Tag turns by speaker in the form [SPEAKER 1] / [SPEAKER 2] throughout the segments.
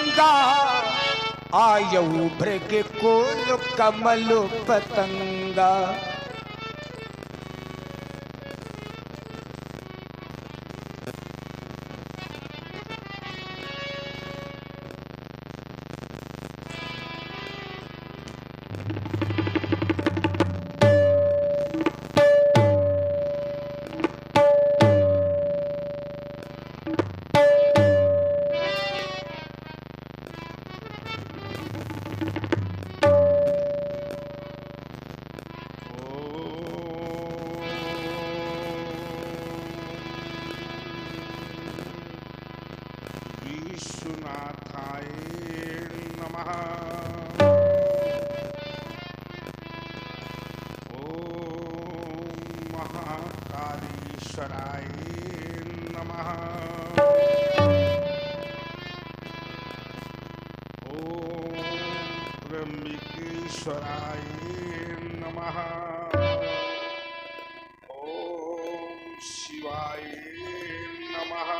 [SPEAKER 1] गंगा आयऊ भृग कोल कमल पतंगा।
[SPEAKER 2] विश्वनाथाय नमः। ओम महाकालीश्वराय नमः। ओम त्र्यंबकेश्वराय नमः। ओम शिवाय नमः।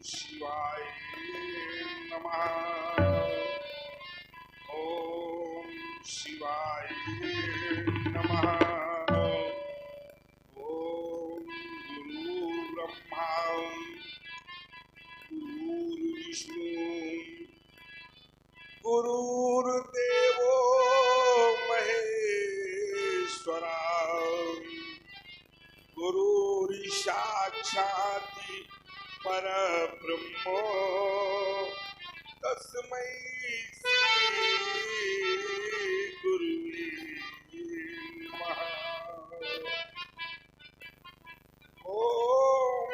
[SPEAKER 2] शिवाय नमः। ओम शिवाय नमः। ओम गुरु ब्रह्मा गुरु विष्णु गुरुर्देवो महेश्वरा गुरुर्साक्षात् परब्रह्म तस्मै श्री गुरुवे नमः। ओम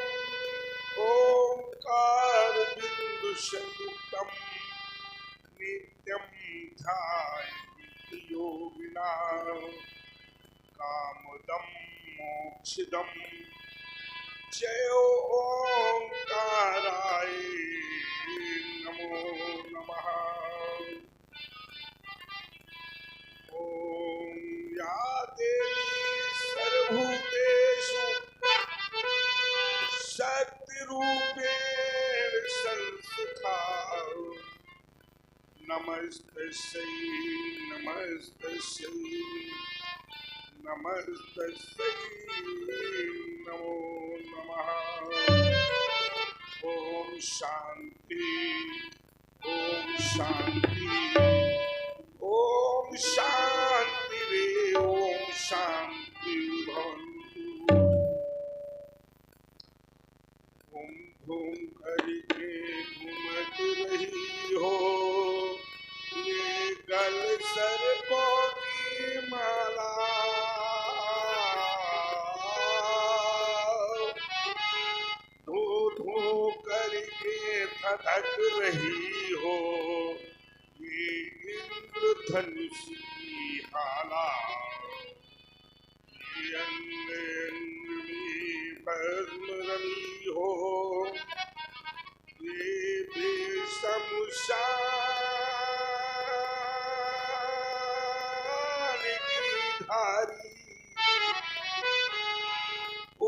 [SPEAKER 2] ओंकार बिंदु संयुक्तम नित्यं ध्यायन्ति योगिनः कामदं मोक्षदं जय ओंकाराय नमो नमः। ओम या देवी सर्वभूतेषु शक्तिरूपेण संस्थिता नमस्तस्यै नमस्तस्यै नमस्तस्यै नमो नमः। ओम शांति ओम शांति ओम शांति रे ओम शांति भवन्तु। ओम धूम करके घूमत रही हो ये गल सर्पों की माला। धू धू करके धधक रही हो ये इंद्रधनुष की हाला। ये अंग अंग में भस्म रमी हो ये बेशमशान की धारी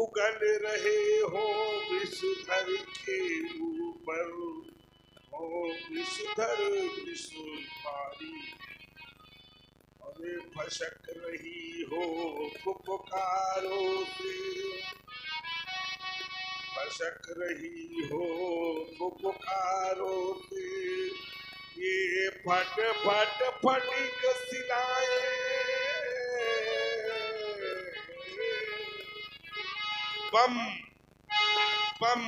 [SPEAKER 2] उगल रहे हो विषधर के ऊपर हो विषधर विषधारी। अरे भसक रही हो पुकारो से भसक रही हो पुकारो से ये फट फट फटिक सिलाए बम बम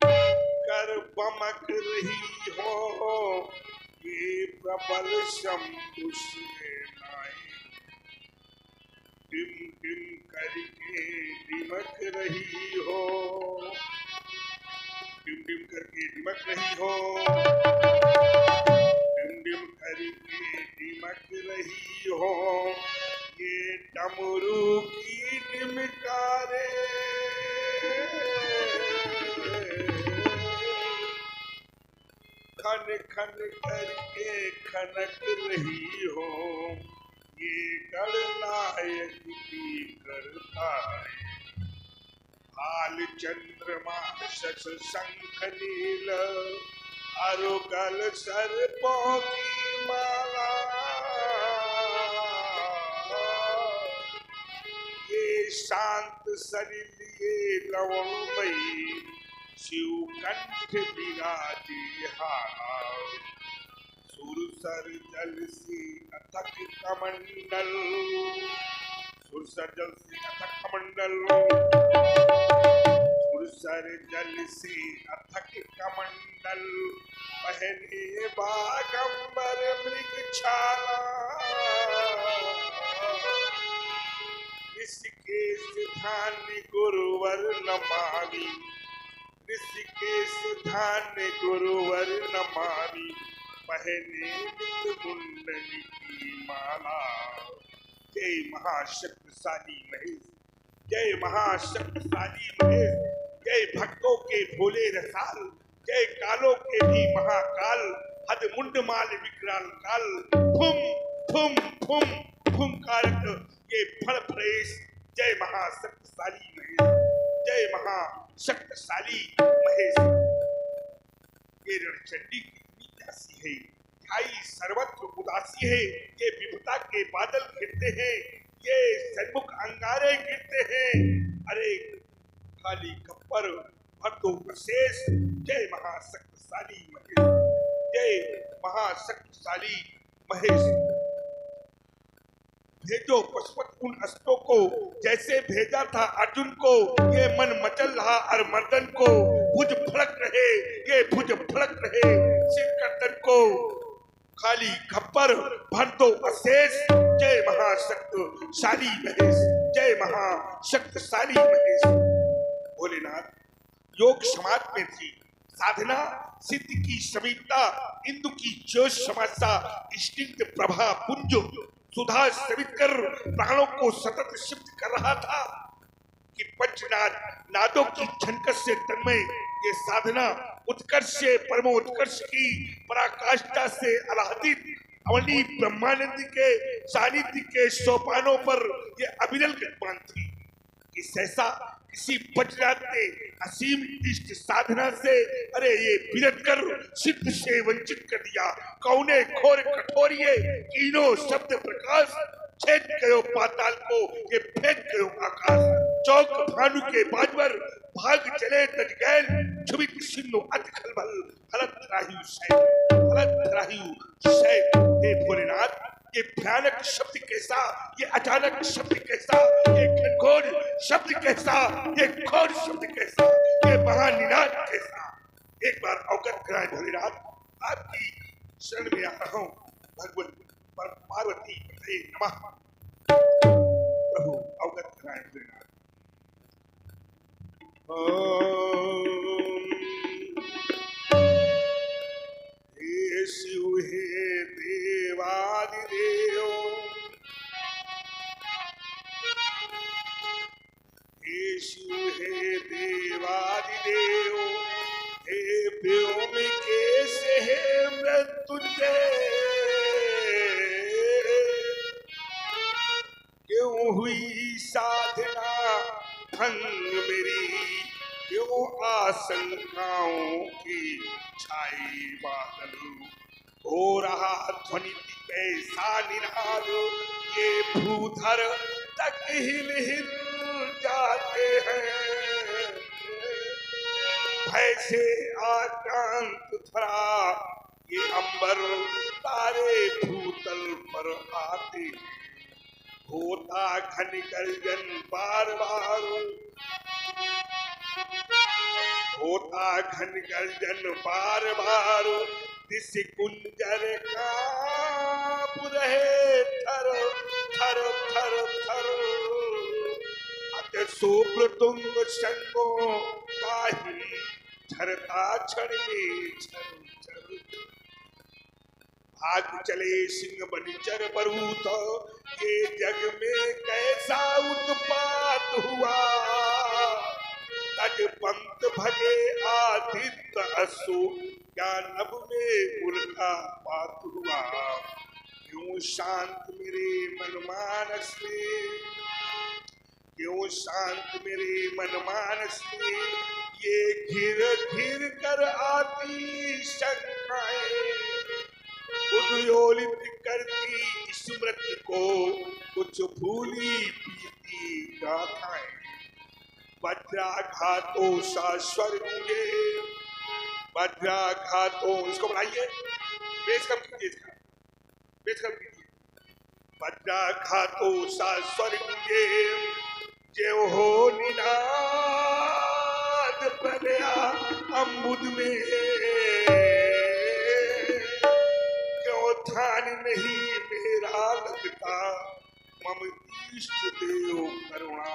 [SPEAKER 2] कर बमक रही हो ये प्रबल शंभु सेनाएं। टिम टिम करके दिमक रही हो टिम टिम करके दिमक रही हो टिम टिम करके दिमक रही हो ये डमरू की टिमकारे। खन खन करके खनक रही हो ये गणनायक की करताए। हाल चंद्रमा शश शंख नील अरुगल सर्पों की माला ये शांत सलिल ये लवणमयी शिव कंठ विराजे हाला सुरसर जल से अथक कमंडल सुरसर जल से अथक कमंडल सुरसर जल से अथक कमंडल पहने बागंबर मृगछाला ऋषिकेश धान्य गुरुवर नमामि ऋषिकेश धान्य गुरुवर नमामि पहने नित मुंडली की माला। जय महाशक्तिशाली महेश, जय महाशक्तिशाली महेश, जय भक्तों के भोले रसाल, जय कालों के भी महाकाल, हद मुंड माल विकराल काल, फुम फुम फुम फुम कारक ये फल प्रवेश। जय महाशक्तिशाली महेश, जय महाशक्तिशाली महेश। ये रणचंडी कितनी प्यासी है, ढाई सर्वत्र उदासी है, ये विपदा के बादल गिरते हैं, ये सन्मुख अंगारे गिरते हैं, अरे खाली खप्पर भर दो विशेष। जय महाशक्तिशाली महेश, जय महाशक्तिशाली महेश। भेजो पशुपत उन अस्त्रों को जैसे भेजा था अर्जुन को, ये मन मचल रहा और मर्दन को, भुज फड़क रहे ये भुज फड़क रहे सिर गर्दन को, खाली खप्पर भर दो अशेष। जय महाशक्तिशाली महेश, जय महाशक्तिशाली महेश। भोलेनाथ योग समाज में थी साधना सिद्धि की समीपता, इंदु की जोश समासा इष्टिंग प्रभा पुंज सुधा सेवित कर प्राणों को सतत शिफ्ट कर रहा था कि पंचनाद नादों की झनकत से तन्मय ये साधना उत्कर्ष से परमोत्कर्ष की पराकाष्ठा से आह्लादित अवनी ब्रह्मानंद के सानिध्य के सोपानों पर ये अविरल गतिमान थी कि सहसा किसी बजरात ने असीम इष्ट साधना से अरे ये विरत कर सिद्ध से वंचित कर दिया। कौने खोर कठोरिये तीनों शब्द प्रकाश छेद गयो पाताल को ये फेंक गयो आकाश। चौक भानु के बाजवर भाग चले तजगैल छुबित सिंधु अत खलबल हलत राहियु शैल हलत राहियु शैल। हे भोलेनाथ ये भयानक शब्द कैसा, ये अचानक शब्द कैसा, ये घनघोर शब्द कैसा, ये घोर शब्द कैसा, ये महानिनाद कैसा। एक बार अवगत कराए भोलेनाथ, आपकी शरण में आ रहा हूं। भगवत पार्वती पते नमः। प्रभु अवगत कराए भोलेनाथ। हे शिव हे देवादिदेव, हे शिव हे देवादिदेव, हे व्योम केश हे मृत्युंजय, क्यों हुई साधना भंग मेरी, क्यों आशंकाओं की छाई बादल, हो रहा ध्वनि कैसा निनाद, ये भूधर तक हिल हिल जाते हैं, भय से आक्रांत धरा ये अंबर, तारे भूतल पर आते, होता घन गर्जन बार बार, होता घन गर्जन बार बार, दिस कुंजर कांप रहे थर थर थर थर, अत शुभ्र तुंग शंगो काही झरता क्षण में छर छर, भाग चले सिंह बनिचर बरूथ, ये जग में कैसा उत्पात हुआ, तज पंत भगे आदित्य असु, क्या नभ में उल्का पात हुआ, क्यों शांत मेरे मन मानस में क्यों शांत मेरे मन मानस में ये घिर घिर कर आती शंकाएं, उद्योलित करती स्मृति को कुछ भूली पीती गाथाएं। वज्राघातों सा स्वर गूंजे, वज्राघातों, इसको बढ़ाइए, बेस कम कीजिए, इसका बेस कम कीजिए। वज्राघातों सा स्वर गूंजे, जो हो निनाद प्रलया अम्बुद में, क्यों ध्यान नहीं मेरा लगता मम इष्ट देव करुणा,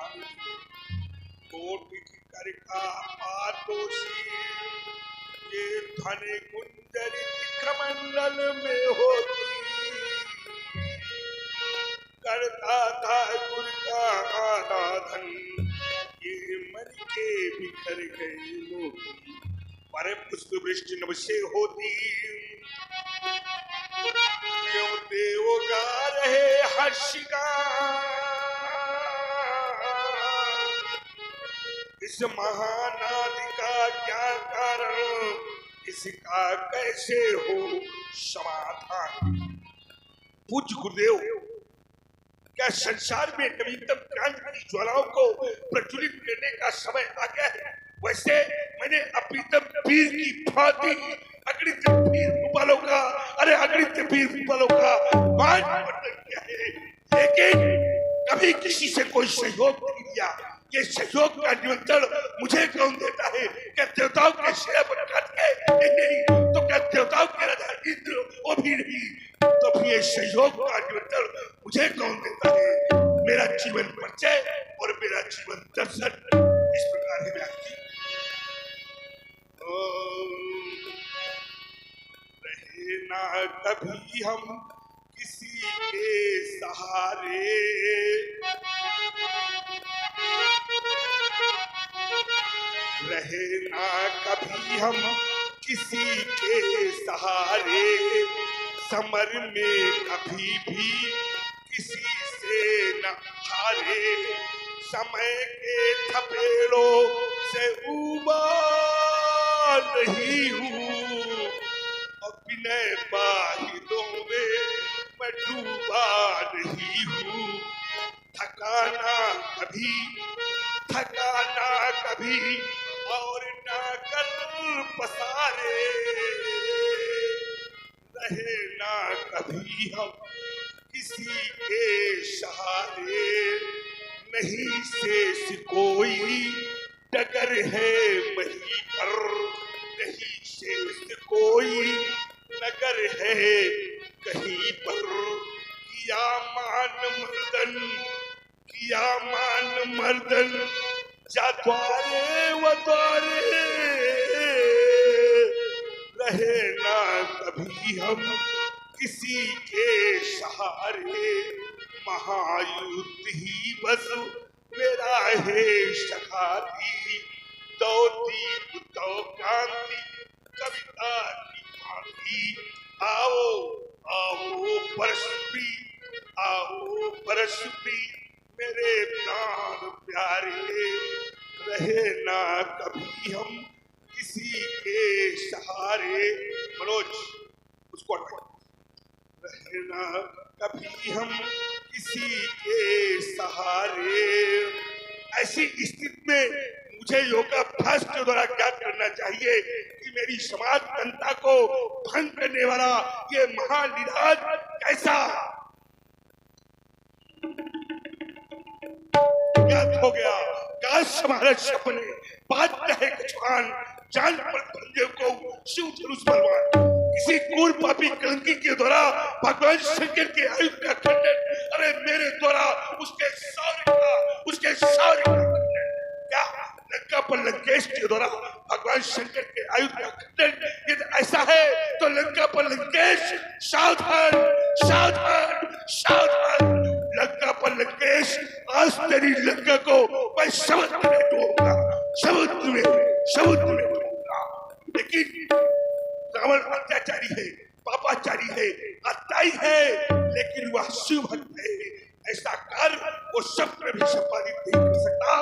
[SPEAKER 2] कोटि कर का पातोषी ये धन गुंजरित कमंडल में होती, करता था गुर का आराधन ये मन के बिखर गए मोती, पर पुष्प वृष्टि नभ से होती, क्यों देव गा रहे हर्ष गान, इस महानाद का क्या कारण, इसका कैसे हो समाधान। पूज्य गुरुदेव, क्या संसार में नवीनतम क्रांति की ज्वालाओं को प्रज्वलित करने का समय आ गया है? वैसे मैंने अप्रीतम पीर की भांति अगणित पीर भूपालों का, अरे अगणित पीर भूपालों का मान वर्णन किया है, लेकिन कभी किसी से कोई सहयोग नहीं दिया। ये सहयोग का निमंत्रण मुझे कौन देता है? क्या देवताओं के शेर पर काट के नहीं, तो क्या देवताओं के राजा इंद्र वो भी नहीं, तो फिर ये सहयोग का निमंत्रण मुझे कौन देता है? मेरा जीवन परिचय और मेरा जीवन दर्शन इस प्रकार है व्याख्या। रहे ना कभी हम किसी के सहारे, रहे ना कभी हम किसी के सहारे, समर में कभी भी किसी से न हारे, समय के थपेड़ों से उबार नहीं हूँ, और विनय बाहिदों में मैं डूबा नहीं हूँ, थकाना कभी और ना कर पसारे, रहे ना कभी हम किसी के सहारे, नहीं शेष कोई डगर है मही पर, नहीं शेष कोई नगर है कहीं पर, किया मान मर्दन जा द्वारे व द्वारे, रहे ना कभी हम किसी के सहारे, महायुद्ध ही बस मेरा है शखाती, दो दीप दो क्रांति कविता की भांति, आओ परशुपी मेरे प्राण प्यारे, रहे ना कभी हम किसी के सहारे। मनोज उसको रहे ना कभी हम किसी के सहारे। ऐसी स्थिति में मुझे योगाभ्यास के द्वारा क्या करना चाहिए कि मेरी समाज तंत्र को भंग करने वाला ये महानिराज कैसा ज्ञात हो गया। काश हमारे सपने बात कहे कछुआन, जान पर बंदेव को शिव धनुष बलवान। किसी कूड़ पापी कलंकी के द्वारा भगवान शंकर के आयुध का खंडन, अरे मेरे द्वारा उसके शौर्य का खंडन। क्या लंका पर लंकेश के द्वारा भगवान शंकर के आयुध का खंडन यदि ऐसा है तो लंका पर लंकेश सावधान सावधान सावधान। लंका पर लंकेश आज तेरी लंका को मैं समुद्र में डूबूंगा, समुद्र में डूबूंगा। लेकिन रावण अत्याचारी है, पापाचारी है, अत्याई है, लेकिन वह शिव भक्त है। ऐसा कर वो शब्द भी संपादित नहीं कर सकता।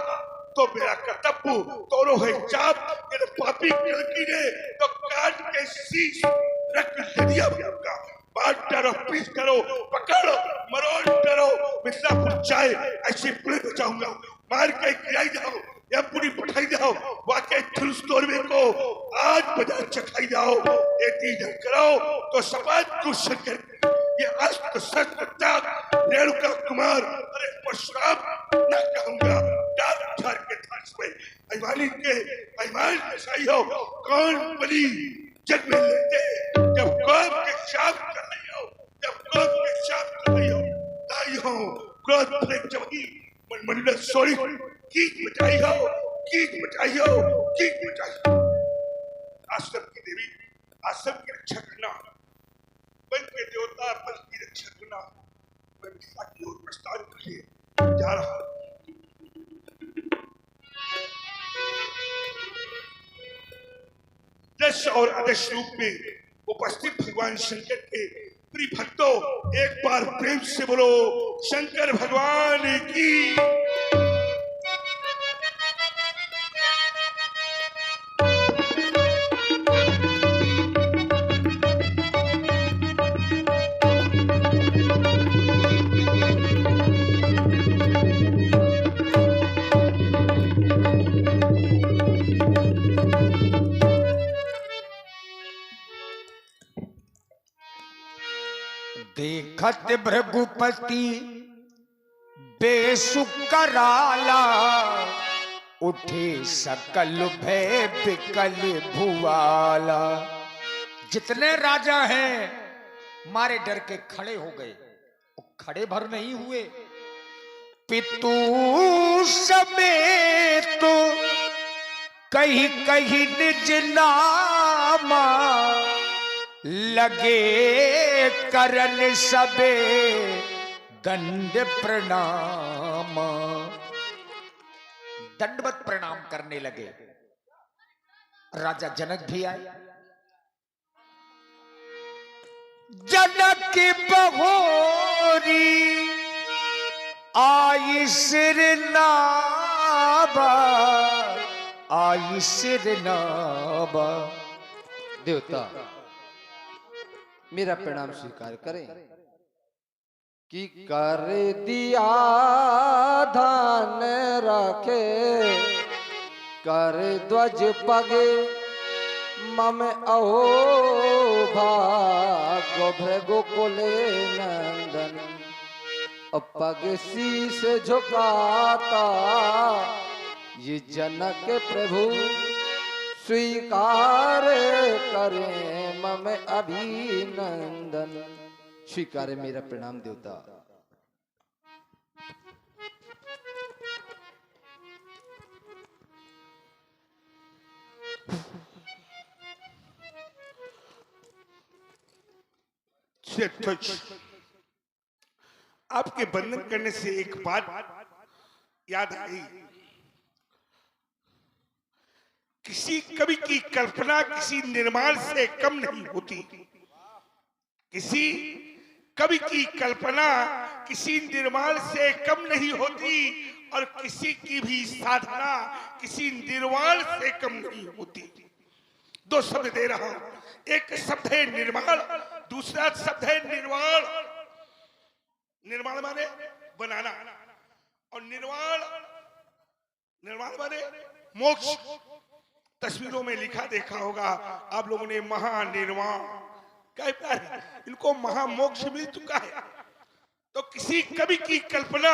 [SPEAKER 2] तो मेरा कर्तव्य दोनों है जात यदि पापी लड़की ने तो काट के शीश रख दिया होगा। बात करो, पीस करो, पकड़ो, मरोड़ करो, मिर्जापुर जाए ऐसे पुलिस बचाऊंगा। मार के गिराई जाओ या पूरी पठाई जाओ, वाकई थुलस तोड़वे को आज बाजार चखाई जाओ। ये चीज करो तो समाज को शंकर ये अस्त्र शस्त्र त्याग रेणुका कुमार अरे परशुराम न कहूंगा। डाल झाड़ के थास में अभिमानी के अभिमान ऐसाई हो कौन बली जग में लेते जब कौम के शाप कर रही हो, जब कौम के शाप कर रही हो दाई हो क्रोध भरे जबकि मनमंडल सोरी कीच मचाई हो, कीच मचाई हो, कीच मचाई हो। आश्रम की देवी आश्रम की रक्षा करना, वन के देवता बल की रक्षा करना। मैं मिथिला की ओर प्रस्थान के लिए जा रहा हूं। दश और अदश रूप में उपस्थित भगवान शंकर के प्रिय भक्तों एक बार प्रेम से बोलो शंकर भगवान की।
[SPEAKER 1] देखत भृगुपति बेसुख कराला, उठे सकल भय बिकल भुआला। जितने राजा हैं मारे डर के खड़े हो गए, खड़े भर नहीं हुए। पितु समेत तो कहीं कहीं निज नामा, लगे करन सबे दंड प्रणाम। दंडवत प्रणाम करने लगे। राजा जनक भी आए। जनक की बहोरी आई सिर नाबा, आई सिर नाबा।
[SPEAKER 3] देवता मेरा प्रणाम स्वीकार करें कि कर दिया धान रखे, कर ध्वज पगे मम अहो भाग्य भृगु कुले नंदन। पग शीस झुकाता ये जनक प्रभु, स्वीकार करें मम अभिनंदन। स्वीकार मेरा प्रणाम देवता।
[SPEAKER 2] आपके बंधन करने से एक बात याद आई। किसी कवि की कल्पना किसी निर्माण से कम नहीं होती। किसी कवि की कल्पना किसी निर्माण से कम नहीं होती और किसी की भी साधना किसी निर्माण से कम नहीं होती। दो शब्द दे रहा हूं, एक शब्द है निर्माण, दूसरा शब्द है निर्वाण। निर्माण माने बनाना और निर्वाण माने मोक्ष। तस्वीरों में लिखा देखा होगा आप लोगों ने, महानिर्वाण। क्या इनको महामोक्ष मिल चुका है। तो किसी कवि की कल्पना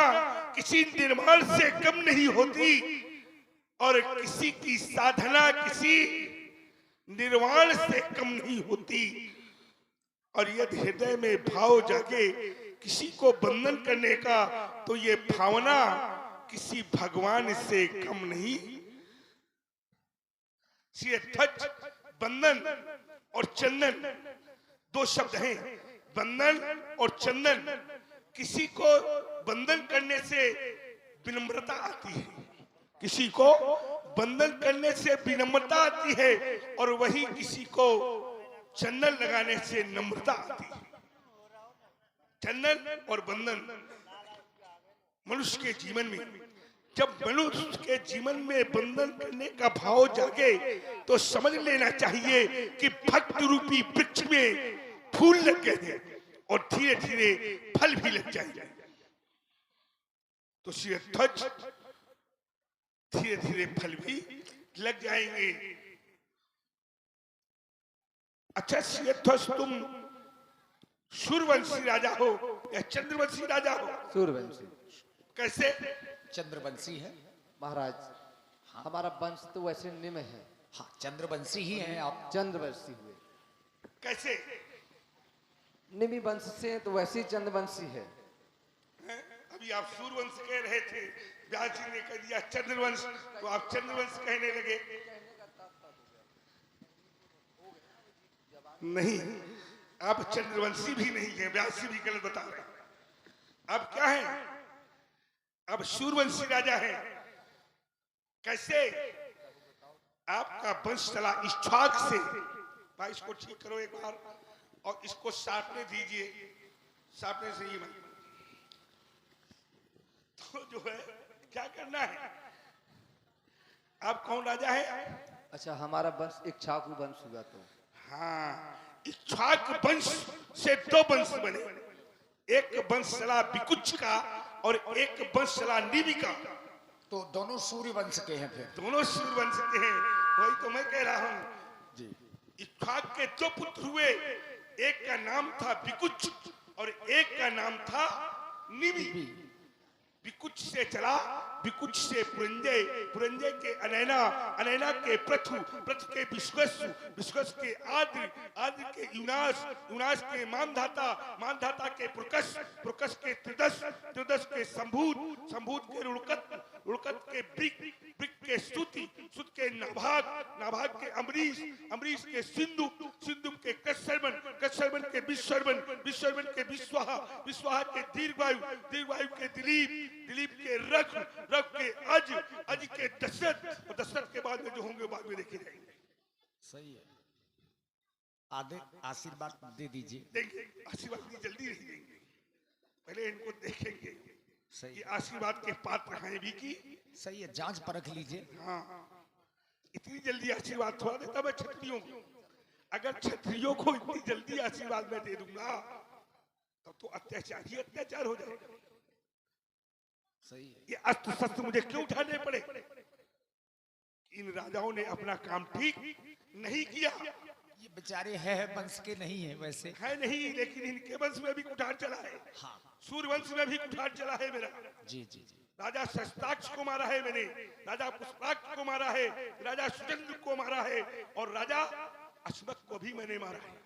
[SPEAKER 2] किसी निर्माण से कम नहीं होती और किसी की साधना किसी निर्वाण से कम नहीं होती। और यदि हृदय में भाव जागे किसी को बंधन करने का, तो ये भावना किसी भगवान से कम नहीं। ध्वज, बंधन और चंदन दो शब्द हैं। बंधन और चंदन, किसी को बंधन करने से विनम्रता आती है, किसी को बंधन करने से विनम्रता आती है और वही किसी को चंदन लगाने से नम्रता आती है। चंदन और बंधन मनुष्य के जीवन में, जब मनुष्य के जीवन में बंधन करने का भाव जागे तो समझ लेना चाहिए कि भक्त रूपी वृक्ष में फूल लग गए हैं और धीरे धीरे फल भी लग जाएंगे। तो श्री ध्वज धीरे धीरे फल भी लग जाएंगे। अच्छा श्री ध्वज, तुम सूर्यवंशी राजा हो या चंद्रवंशी राजा हो?
[SPEAKER 3] सूर्यवंशी।
[SPEAKER 2] कैसे?
[SPEAKER 1] चंद्रवंशी है
[SPEAKER 3] महाराज, हमारा वंश तो वैसे निम्न है।
[SPEAKER 1] हाँ, चंद्रवंशी ही हैं आप।
[SPEAKER 3] चंद्रवंशी हुए।
[SPEAKER 2] कैसे?
[SPEAKER 3] निमि वंश से तो वैसे ही चंद्रवंशी है।
[SPEAKER 2] हैं? अभी आप सूर्यवंश कह रहे थे, व्यास जी ने कह दिया चंद्रवंश, तो आप चंद्रवंश कहने लगे। नहीं, आप चंद्रवंशी भी नहीं है, व्यास जी भी गलत बता रहे हैं। आप क्या है? अब सूर्यवंशी राजा है। कैसे? आपका वंश चला इक्ष्वाक से। भाई इसको ठीक करो एक बार और इसको साटने दीजिए, साटने से ही मत। तो जो है क्या करना है? आप कौन राजा है?
[SPEAKER 3] अच्छा, हमारा वंश इक्ष्वाकु वंश हुआ तो।
[SPEAKER 2] हाँ, इक्ष्वाक वंश से दो वंश बने। एक वंश चला विकुच का और एक वंश चला निमि का।
[SPEAKER 1] तो दोनों सूर्य वंश के हैं फिर?
[SPEAKER 2] दोनों सूर्य वंश के हैं। वही तो मैं कह रहा हूँ
[SPEAKER 1] जी।
[SPEAKER 2] इक्ष्वाक के दो पुत्र हुए, एक का नाम था विकुच और एक का नाम था निमि। विकुच से चला, विकुच से पुरंजय, पुरंजय के अनैना, अनैना के पृथु, पृथु के विश्वस्व, विश्वस्व के आद्र, आद्र के युनास, युनास के मानधाता, मानधाता के पुरकस, पुरकस के त्रिदश, त्रिदश के संभूत, संभूत के रुड़कत, रुड़कत के ब्रिक, ब्रिक के स्तुति, स्तुत के नाभाग, नाभाग के अमरीश, अमरीश के सिंधु, सिंधु के कश्यपन, कश्यपन के विश्वरवन, विश्वरवन के विश्वाहा, विश्वाहा के दीर्घवायु, दीर्घवायु के दिलीप, दिलीप के रघु, रघु के अज, अज के दशरथ, और दशरथ के बाद में जो होंगे बाद में देखे जाएंगे।
[SPEAKER 1] सही है। आधे आशीर्वाद दे दीजिए।
[SPEAKER 2] देंगे आशीर्वाद भी जल्दी नहीं देंगे, पहले इनको देखेंगे
[SPEAKER 1] सही
[SPEAKER 2] ये आशीर्वाद के पात्र हैं भी की।
[SPEAKER 1] सही है, जांच परख लीजिए।
[SPEAKER 2] हाँ, इतनी जल्दी आशीर्वाद थोड़ा देता मैं क्षत्रियों को। अगर क्षत्रियों को इतनी जल्दी आशीर्वाद मैं दे दूंगा तब तो अत्याचार ही अत्याचार हो जाएगा।
[SPEAKER 1] सही है।
[SPEAKER 2] ये अस्त्र शस्त्र मुझे क्यों उठाने पड़े? इन राजाओं ने अपना काम ठीक नहीं किया।
[SPEAKER 1] ये बेचारे है वंश के नहीं है वैसे।
[SPEAKER 2] है नहीं, लेकिन इनके वंश में भी कुठार चला है।
[SPEAKER 1] हाँ।
[SPEAKER 2] सूर्य वंश में भी कुठार चला है मेरा।
[SPEAKER 1] जी जी जी।
[SPEAKER 2] राजा शस्त्राक्ष को मारा है मैंने, राजा पुष्पाक्ष को मारा है, राजा सुचंद्र को मारा है और राजा अश्वक को भी मैंने मारा है।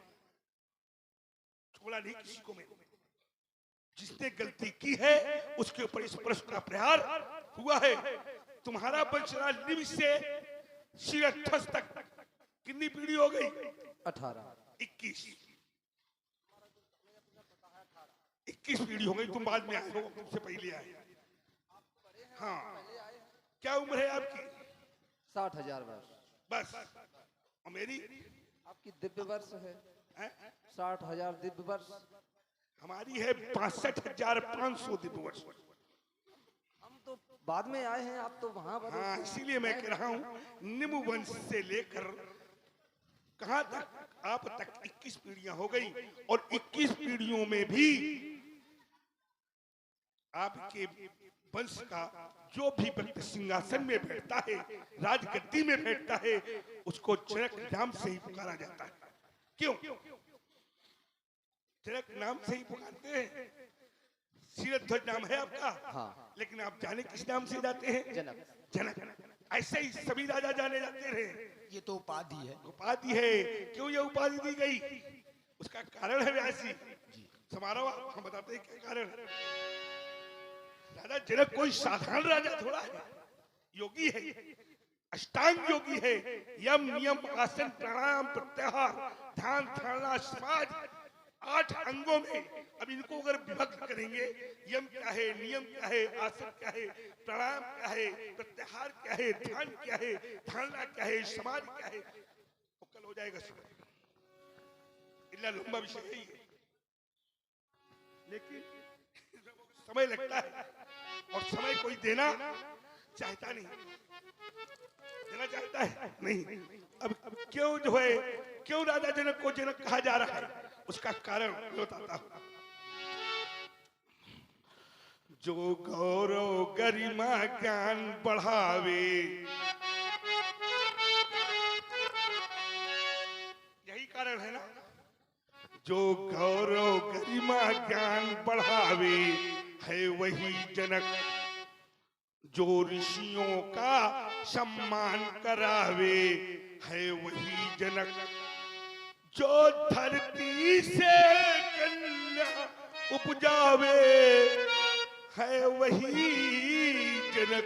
[SPEAKER 2] छोड़ा नहीं किसी को मैंने। जिसने गलती की है उसके ऊपर इस प्रश्न का प्रहार हुआ है। तुम्हारा वंशना निम से शिरध्वज तक कितनी पीढ़ी हो गई?
[SPEAKER 3] 18।
[SPEAKER 2] 21 पीढ़ी हो गई। तुम बाद में आए हो, तुमसे पहले आए। हाँ, क्या उम्र है आपकी?
[SPEAKER 3] 60,000 वर्ष।
[SPEAKER 2] बस। और मेरी?
[SPEAKER 3] आपकी दिव्य वर्ष है 60,000 दिव्य वर्ष।
[SPEAKER 2] हमारी है 65,500 दिव्य वर्ष।
[SPEAKER 3] हम तो बाद में आए हैं, आप तो वहां पर।
[SPEAKER 2] हाँ, इसीलिए मैं कह रहा हूँ निम्न वंश से लेकर कहां तक, आप तक 21 पीढ़ियां हो गई और 21 पीढ़ियों में भी आपके वंश का जो भी व्यक्ति सिंहासन में बैठता है, राजगद्दी में बैठता है, उसको जनक नाम से ही पुकारा जाता है। क्यों? जनक नाम से ही पुकारते हैं। शिरध्वज नाम है आपका।
[SPEAKER 3] हाँ।
[SPEAKER 2] लेकिन आप जाने किस नाम से जाते हैं?
[SPEAKER 3] जनक।
[SPEAKER 2] जनक। ऐसे ही सभी राजा जाने जाते रहे।
[SPEAKER 1] ये तो उपाधि है।
[SPEAKER 2] उपाधि है। क्यों ये उपाधि दी गई? उसका कारण है व्यास जी। समारोह हम बताते हैं क्या कारण है। राजा जनक कोई साधारण राजा थोड़ा है, योगी है, अष्टांग योगी है। यम नियम आसन प्राणायाम प्रत्याहार ध्यान धारणा समाज 8 अंगों में। अब इनको अगर विभक्त करेंगे, यम क्या है, नियम क्या है, आसन क्या है, प्राणायाम क्या है, प्रत्याहार क्या है, ध्यान क्या है, धारणा क्या है, समाज क्या है, तो कल हो जाएगा समय। इतना लंबा विषय है ये, लेकिन समय लगता है। और समय कोई देना चाहता नहीं, देना चाहता है नहीं। अब क्यों जो है, क्यों राजा जनक को जनक कहा जा रहा है, उसका कारण मैं बताता हूं। जो गौरव गरिमा ज्ञान बढ़ावे, यही कारण है ना। जो गौरव गरिमा ज्ञान बढ़ावे है वही जनक, जो ऋषियों का सम्मान करावे है वही जनक, जो धरती से कन्या उपजावे है वही जनक।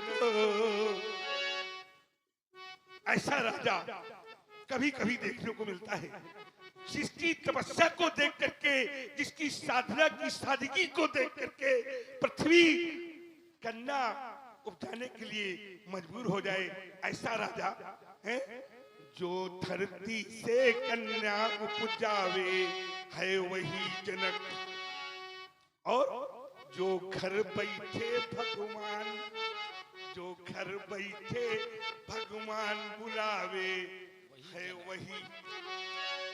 [SPEAKER 2] ऐसा राजा कभी कभी देखने को मिलता है, जिसकी तपस्या को देख करके, जिसकी साधना की सादगी को देख करके पृथ्वी कन्या उपजाने के लिए मजबूर हो जाए। ऐसा राजा है जो धरती से कन्या उपजावे है वही जनक, और जो घर बैठे भगवान, जो घर बैठे भगवान बुलावे है वही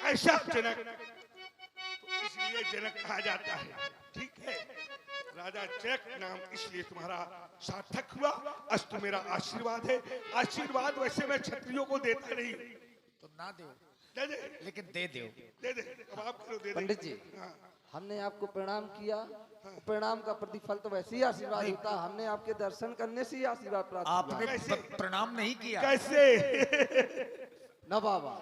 [SPEAKER 2] ऐसा जनक। तो इसलिए जनक कहा जाता है, ठीक है। राजा जनक नाम इसलिए तुम्हारा सार्थक हुआ, अस्तु मेरा आशीर्वाद है। आशीर्वाद वैसे मैं क्षत्रियों को देता नहीं,
[SPEAKER 1] तो ना दो,
[SPEAKER 2] दे दे,
[SPEAKER 1] लेकिन दे दो,
[SPEAKER 2] दे दे। अब आप करो, दे दे।
[SPEAKER 3] पंडित जी,
[SPEAKER 2] हाँ।
[SPEAKER 3] हमने आपको प्रणाम किया, प्रणाम का प्रतिफल तो वैसे ही आशीर्वाद होता है। हमने आपके दर्शन करने से ही आशीर्वाद प्राप्त हुआ।
[SPEAKER 1] आपने प्रणाम नहीं किया।
[SPEAKER 2] कैसे?
[SPEAKER 3] नवाबा,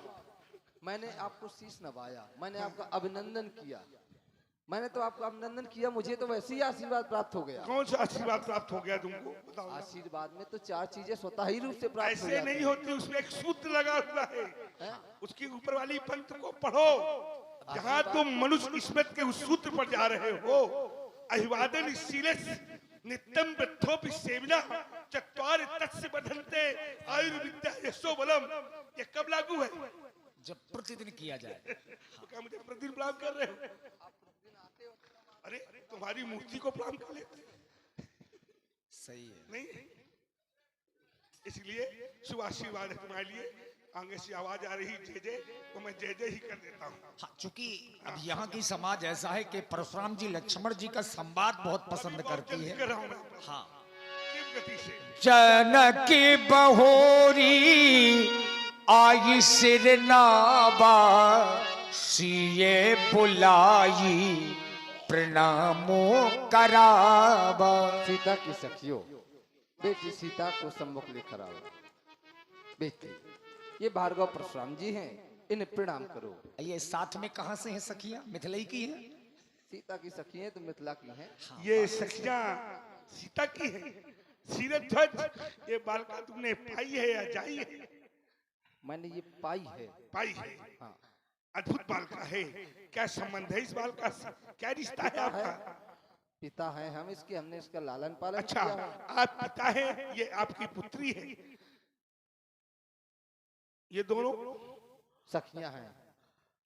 [SPEAKER 3] मैंने आपको शीश नवाया, मैंने आपका अभिनंदन किया, मैंने तो आपका अभिनंदन किया, मुझे तो वैसे ही आशीर्वाद प्राप्त हो गया।
[SPEAKER 2] कौन सा आशीर्वाद प्राप्त हो गया तुमको, बताओ।
[SPEAKER 3] आशीर्वाद में तो 4 चीजें स्वतः ही रूप से प्राप्त हो
[SPEAKER 2] ऐसे
[SPEAKER 3] जाती
[SPEAKER 2] नहीं
[SPEAKER 3] हैं।
[SPEAKER 2] होती, उसमें एक सूत्र लगा हुआ है,
[SPEAKER 3] हैं?
[SPEAKER 2] उसकी ऊपर वाली पंक्ति को पढ़ो। जहाँ तुम मनुष्य स्मृत के उस सूत्र पर जा रहे हो, अभिवादन शीलस नित्यम वृद्धोपि सेवना चत्वारि तस्य बधन्ते आयुर्विद्या यशो बलम। ये कब लागू है?
[SPEAKER 1] जब प्रतिदिन किया जाए।
[SPEAKER 2] तो क्या मुझे प्रतिदिन प्रणाम कर रहे हो? अरे तुम्हारी मूर्ति को प्रणाम कर लेते।
[SPEAKER 1] सही है।
[SPEAKER 2] नहीं, इसलिए शुभ आशीर्वाद है तुम्हारे लिए। आगे से आवाज आ रही जय जय, तो मैं जय जय ही कर देता हूँ।
[SPEAKER 1] हाँ, चूंकि अब यहाँ की समाज ऐसा है कि परशुराम जी लक्ष्मण जी का संवाद बहुत पसंद करती है।
[SPEAKER 2] कर रहा हूँ मैं,
[SPEAKER 1] हाँ,
[SPEAKER 2] तीव्र गति से।
[SPEAKER 1] जनक की बहोरी आई सिर नाबा, सीए बुलाई प्रणामो कराबा।
[SPEAKER 3] सीता की सखियों, बेटी सीता को सम्मुख लेकर आओ। बेटी, ये भार्गव परशुराम जी हैं, इन्हें प्रणाम करो।
[SPEAKER 1] ये साथ में कहाँ से हैं सखियां? मिथिलाई की हैं?
[SPEAKER 3] सीता की सखी हैं तो मिथिला की हैं।
[SPEAKER 2] ये सखियां सीता की है। सीरध्वज, ये बालिका तुमने पाई है या जाई है?
[SPEAKER 3] मैंने ये पाई है।
[SPEAKER 2] पाई है।
[SPEAKER 3] हाँ,
[SPEAKER 2] अद्भुत बालिका है। क्या संबंध है इस बालिका से? क्या रिश्ता है आपका?
[SPEAKER 3] पिता है हम इसके, हमने इसका लालन पालन
[SPEAKER 2] अच्छा,
[SPEAKER 3] किया है।
[SPEAKER 2] आप पिता है, ये आपकी पुत्री है। ये दोनों
[SPEAKER 3] सखियां हैं।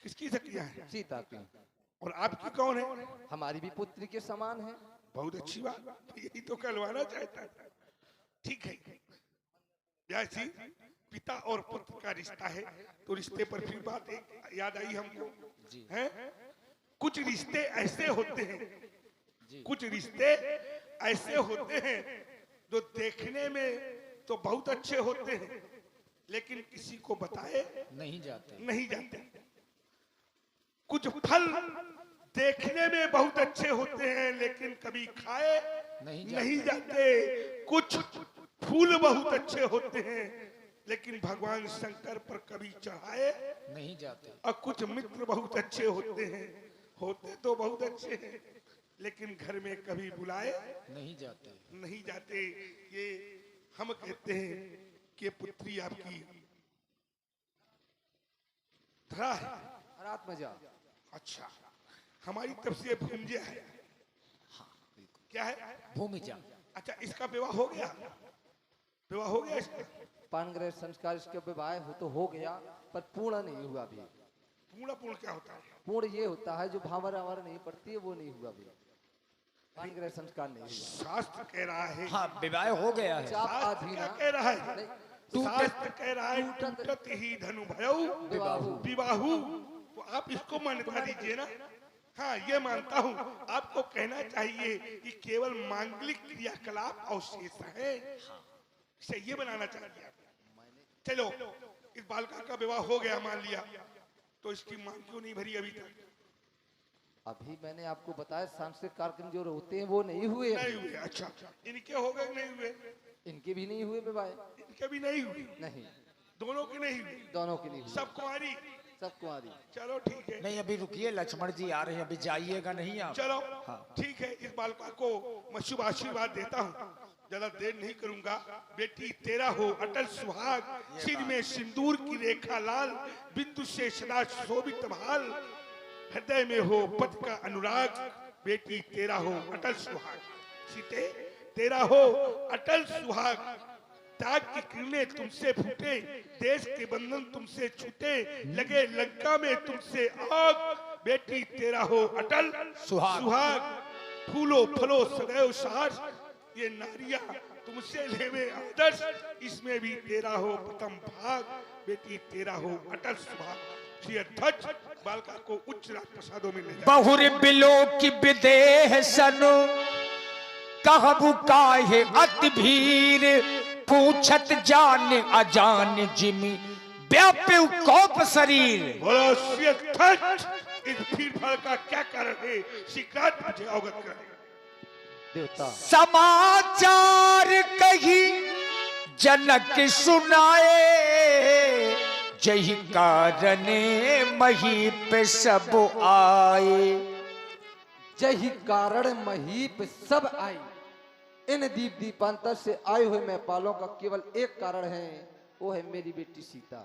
[SPEAKER 2] किसकी सखियां हैं?
[SPEAKER 3] सीता की।
[SPEAKER 2] और आपकी कौन है?
[SPEAKER 3] हमारी भी पुत्री के समान है।
[SPEAKER 2] बहुत अच्छी बात, तो यही तो कहलवाना चाहता है। ठीक है, जैसी पिता और पुत्र का रिश्ता है, तो रिश्ते पर फिर बात एक याद आई हमको, है? कुछ रिश्ते ऐसे होते हैं, कुछ रिश्ते ऐसे होते हैं जो देखने में तो बहुत अच्छे होते हैं, लेकिन किसी को बताए
[SPEAKER 1] नहीं जाते।
[SPEAKER 2] नहीं जाते। कुछ फल देखने में बहुत अच्छे होते हैं, लेकिन कभी खाए नहीं जाते। कुछ फूल बहुत अच्छे होते हैं, लेकिन भगवान शंकर पर कभी चढ़ाए
[SPEAKER 1] नहीं जाते।
[SPEAKER 2] और कुछ मित्र बहुत अच्छे होते हैं, होते तो बहुत अच्छे हैं, लेकिन घर में कभी बुलाए
[SPEAKER 1] नहीं जाते।
[SPEAKER 2] नहीं जाते। ये हम कहते हैं कि पुत्री आपकी धरा है।
[SPEAKER 3] रात में जा।
[SPEAKER 2] अच्छा, हमारी तरफ से भूमिजा है।
[SPEAKER 1] हाँ, बिल्कुल।
[SPEAKER 2] क्या है?
[SPEAKER 1] भूमिजा।
[SPEAKER 2] अच्छा, इसका विवाह हो गया? विवाह हो गया इसका?
[SPEAKER 3] पानग्रह संस्कार इसके विवाह हो गया, पर पूर्ण नहीं हुआ अभी।
[SPEAKER 2] पूर्ण पूर्ण क्या होता है?
[SPEAKER 3] पूर्ण ये होता है जो भावर आवर नहीं पड़ती है, वो नहीं हुआ अभी। वाणिग्रह संस्कार नहीं हुआ।
[SPEAKER 2] शास्त्र कह रहा है,
[SPEAKER 1] हाँ विवाह हो गया है।
[SPEAKER 3] चाप
[SPEAKER 2] शास्त्र
[SPEAKER 3] आधीना
[SPEAKER 2] क्या कह रहा है?
[SPEAKER 3] नहीं,
[SPEAKER 2] शास्त्र कह रहा है टूटत ही धनु भयऊ
[SPEAKER 3] विवाहु।
[SPEAKER 2] विवाहु। तो आप इसको मान्यता दीजिए ना। हाँ ये मानता हूँ। आपको कहना चाहिए कि केवल मांगलिक क्रियाकलाप अवशेष है, इसे ये बनाना चाहिए आप। चलो इस बालिका का विवाह हो गया मान लिया, तो इसकी मांग क्यों नहीं भरी अभी तक?
[SPEAKER 3] अभी मैंने आपको बताया सांस्कृतिक कार्यक्रम जो होते हैं वो नहीं हुए।
[SPEAKER 2] नहीं हुए। अच्छा, इनके हो गए नहीं हुए?
[SPEAKER 3] इनके भी नहीं हुए विवाह।
[SPEAKER 2] इनके भी नहीं हुए?
[SPEAKER 3] नहीं,
[SPEAKER 2] दोनों की नहीं हुई?
[SPEAKER 3] दोनों के नहीं हुए।
[SPEAKER 2] सब कुंवारी?
[SPEAKER 3] सब कुंवारी।
[SPEAKER 2] चलो ठीक है।
[SPEAKER 1] नहीं अभी रुकिए, लक्ष्मण जी आ रहे हैं, अभी जाइएगा नहीं आप।
[SPEAKER 2] चलो
[SPEAKER 1] हाँ।
[SPEAKER 2] ठीक है, इस बालिका को मैं शुभ आशीर्वाद देता हूँ, ज्यादा देर नहीं करूंगा। बेटी तेरा हो अटल सुहाग, सिर में सिंदूर की रेखा लाल, बिंदु से सदा शोभित भाल, हृदय में हो पति का अनुराग। बेटी तेरा हो अटल सुहाग, सीते तेरा हो अटल सुहाग। त्याग की किरणें तुमसे फूटे, देश के बंधन तुमसे छूटे, लगे लंका में तुमसे आग। बेटी तेरा हो अटल
[SPEAKER 1] सुहाग।
[SPEAKER 2] सुहाग। फूलो फलो सदैव सास, ये नारिया तुमसे लेवे आदर्श, इसमें भी तेरा हो प्रथम भाग। बेटी तेरा हो अटल सुहाग। श्री अध्यक्ष बालिका को उच्च राज प्रसादों में ले जाए।
[SPEAKER 1] बहुर बिलो की विदेह सनु, कहबु काहे अति भीर, पूछत जान अजान जिमि, व्याप्यु कोप शरीर।
[SPEAKER 2] बोलो श्री अध्यक्ष, इस भीड़ भाड़ का क्या कारण है? शीघ्र मुझे अवगत करें।
[SPEAKER 3] देवता
[SPEAKER 1] समाचार कही जनक सुनाए, जही कारणे महीप सब आए।
[SPEAKER 3] जही कारण महीप सब आई। इन दीप दीपांतर से आए हुए मैं पालों का केवल एक कारण है, वो है मेरी बेटी सीता।